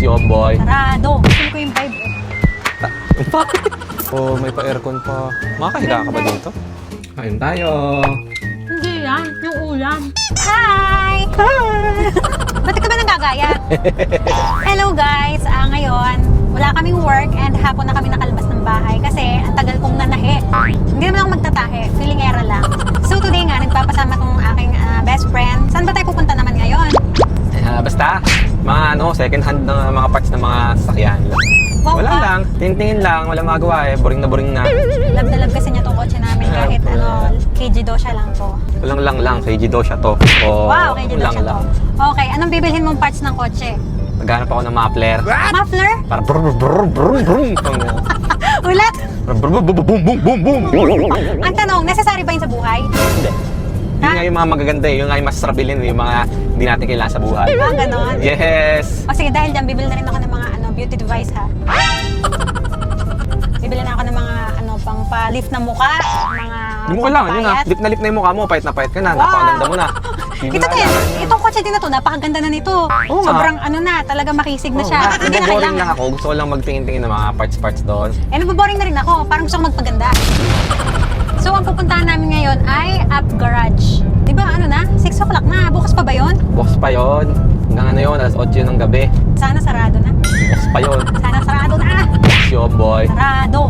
yung boy. Sarado. Gusto ko yung vibe eh. Oh, may pa-aircon pa. Makakahiga ka ba dito? Kain tayo. Hindi yan. Yung ulam. Hi! Hi! Ba't ka ba nanggagaya? Hello guys! Ngayon, wala kaming work and hapon na kami nakalabas ng bahay kasi ang tagal kong nanahe. Hindi naman ako magtatahe. Feelingera lang. So today nga, nagpapasama tong aking best friend. Saan ba tayo pupunta naman ngayon? Basta, mga second hand na mga parts ng mga sasakyan. Wow, Wala lang, tingin lang, wala magagawa eh. Boring na. Love na love kasi niya tong kotse namin kahit KG Dosha lang to. Walang lang, KG Dosha to. O, Wow, KG Dosha to. Okay, anong bibilhin mong parts ng kotse? Naghanap ako ng muffler. Muffler? Para brrrr brrrr brrrr brrrr. Ulat? Brrrr boom boom boom boom boom. Ang tanong, necessary ba yun sa buhay? Hindi. Yun nga yung mga magaganda eh. Yung nga yung mas sarabilin yung mga hindi natin kailangan sa buhay. Ganon. Yes! O sige, dahil dyan, bibili na rin ako ng mga beauty device ha. Bibili na ako ng mga pang pa-lift na mukha, mga Hindi mo kailangan yun ha. Lip na yung mukha mo, pahit ka na. Napakaganda mo na. Ito din, itong kotse din na to, napakaganda na nito. Sobrang talaga makisig na siya. Hindi na Naboboring kailangan. lang ako. Gusto ko lang magtingin-tingin ng mga parts doon. Naboboring na rin ako. Parang gusto ko magpaganda. So, ang pupuntahan namin ngayon ay Up Garage. Di ba, 6 o'clock na. Bukas pa ba yun? Bukas pa yun. Hanggang yun, alas 8 yun ng gabi. Sana sarado na. Bukas pa yun. Sana sarado na. Bukas yun, boy. Sarado.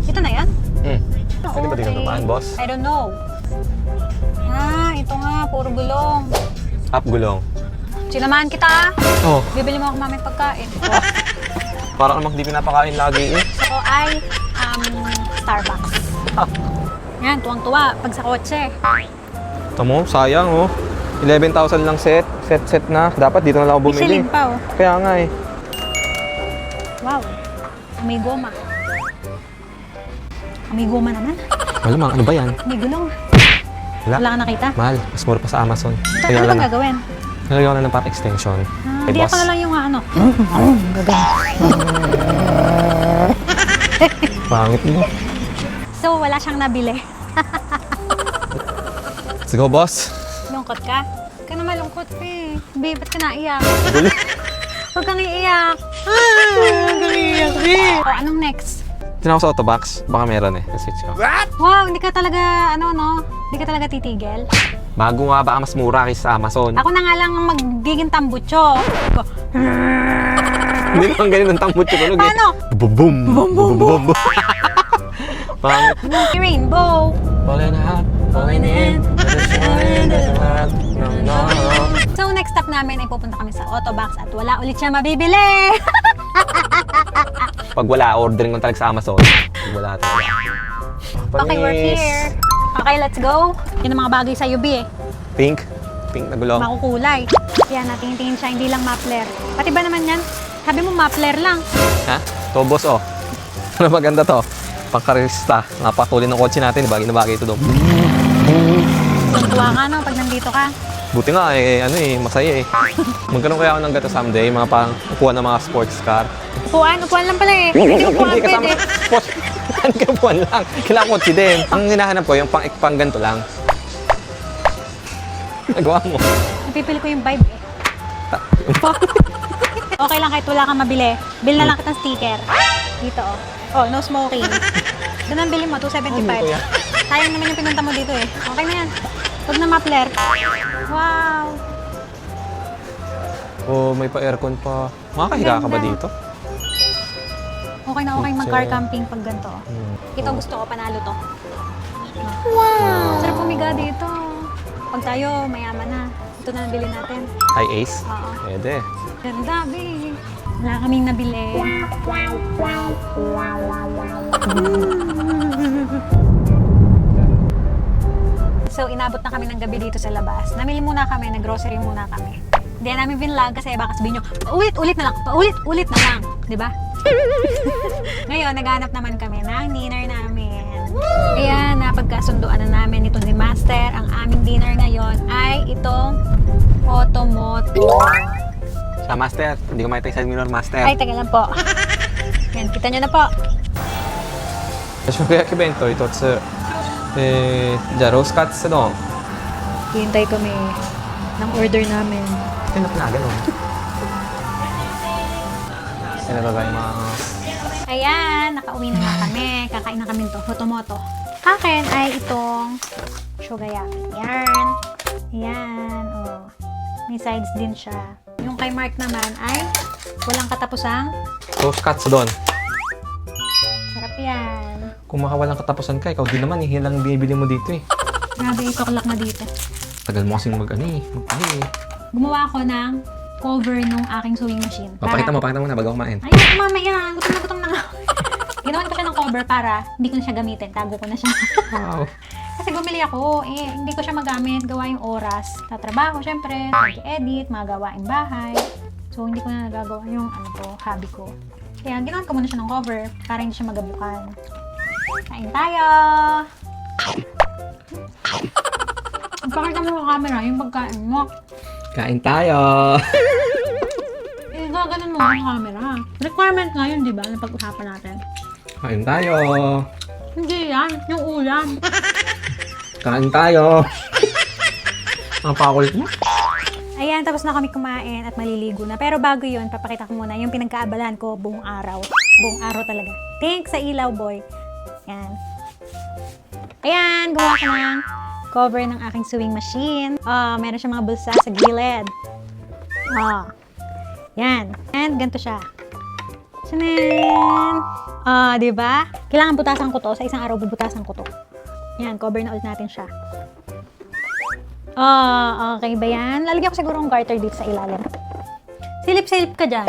Ito na yan? Pwede ba dito naman, boss? I don't know. Ito nga, puro gulong. Up gulong. Sinamahan kita. Oh, Bibili mo ako mamay pagkain. parang namang hindi pinapakain lagi eh. So ko ay Starbucks. Yan, tuwang-tuwa pag sa kotse. Ito mo, sayang oh. 11,000 lang set na. Dapat dito na lang ako bumili. Michelin pa oh. Kaya nga eh. Wow. May goma. May goma naman. Malamang, ano ba yan? May gulong. Wala. Wala ka nakita? Mahal, mas mura pa sa Amazon. Ano bang gagawin? Nalagyan ko na ng parang extension. Hindi ako na lang yung Pangit mo. So, wala siyang nabili. Let's go, boss. Lungkot ka? Huwag ka na malungkot eh. Babe, ba't ka naiyak? Guli. Huwag kang iiyak. Huwag kang iiyak eh. O, anong next? Tinawag sa Autobox. Baka meron eh. Switch ko. Wow, hindi ka talaga, hindi ka talaga titigil. Bago nga baka mas mura kaysa sa Amazon. Ako na nga lang ang magiging tambutso. Hindi naman ganun ang tambot ko tulog eh. Paano? Boom boom. Boom boom boom. Pangit. Rainbow. Falling out, falling in. So next stop namin ay pupunta kami sa Autobox at wala ulit siya mabibili. Pag wala, ordering ko talaga sa Amazon. Pag wala talaga. Okay, we're here. Okay, let's go. Yun ang mga bagay sa UB eh. Pink. Pink na gulong. Makukulay. Yan, natingin-tingin siya, hindi lang muffler. Pati ba naman yan? Sabi mo muffler lang. Ha? To boss oh. Ano maganda to? Pangkarista. Napakuli ng kotse natin. Bagay na bagay ito doon. Tuntua ka pag nandito ka. Buti nga masaya eh. Magkaroon kaya ako ng gato someday. Mga pang upuan ng mga sports car. Upuan lang pala eh. Hindi upuan Hindi kasama. pwede. Hindi ka upuan lang. Kailangan kotse din. Ang hinahanap ko yung pang ganito lang. Nagawa mo. Napipili ko yung vibe eh. Okay lang kahit wala kang mabili. Bill na lang kitang sticker. Dito oh. Oh, no smoking. Doon ang bili mo, 275. kuya. Sayang naman yung pinunta mo dito eh. Okay na yan. Huwag na muffler. Wow. Oh, may pa-aircon pa. Makakahiga ka ba dito? Okay na okay mag-car camping pag ganito. Ito gusto ko, panalo to. Wow! Sarap pumiga dito. Pag tayo, mayaman na. Ito na nabili natin. High Ace? Oo. Pwede. Ganda, be. Wala kaming nabili. So, inabot na kami ng gabi dito sa labas. Namili muna kami, nag-grocery muna kami. Hindi namin vinlog kasi baka sabihin nyo, ulit na lang, ulit na lang. Diba? Ngayon, naghanap naman kami ng dinner namin. Ayan, napagkasunduan na namin ito ni Master. Ang aming dinner ngayon ay itong Automoto. Siya, Master. Hindi ko makita yung minor, Master. Ay, taga lang po. Yan, kita nyo na po. 食焼き弁当一つ、じゃあロースカツ丼 Hihintay kami ng order namin. Tinap na, gano'n. Mas. Ayan, nakauwi na nga kami. Kakain na kami to, moto-moto. Akin ay itong shogayaki. Yan. Yan, oh. May sides din siya. Yung kay Mark naman ay walang katapusang. Toast cuts doon. Sarap yan. Kung makawalang katapusan ka, ikaw din naman eh. Yan lang binibili mo dito eh. Grabe, itoklak na dito. Tagal mo kasing mag-ano eh. Gumawa ako ng cover nung aking sewing machine. Pakita mo na bago kumain. Ayun, mamaya. Gutom na nga. Ginawan ko siya ng cover para hindi ko na siya gamitin. Tago ko na siya. Wow. Kasi bumili ako, hindi ko siya magamit, gawa yung oras. Tatrabaho, syempre, edit, mga gawaing bahay. So, hindi ko na nagagawa yung hobby ko. Kaya, ginawan ko muna siya ng cover para hindi siya magabukan. Kain tayo! Pakita mo sa camera yung pagkain mo. Kain tayo! Gaganon mo ang camera. Requirement nga yun, di ba? Na pag-usapan natin. Kain tayo! Hindi yan, yung ulam. Kain tayo! Ang pakulit mo? Ayan, tapos na kami kumain at maliligo na. Pero bago yun, papakita ko muna yung pinagkaabalahan ko buong araw. Buong araw talaga. Thanks sa ilaw, boy. Ayan. Ayan, gawa ko ng cover ng aking sewing machine. Meron siya mga bulsa sa gilid. Yan. And ganito siya. Tanan! Diba? Kailangan butasan ko to. Sa isang araw, bubutasan ko to. Yan, cover na ulit natin siya. Okay ba yan? Lalagyan ko siguro ng garter dito sa ilalim. Silip-silip ka dyan.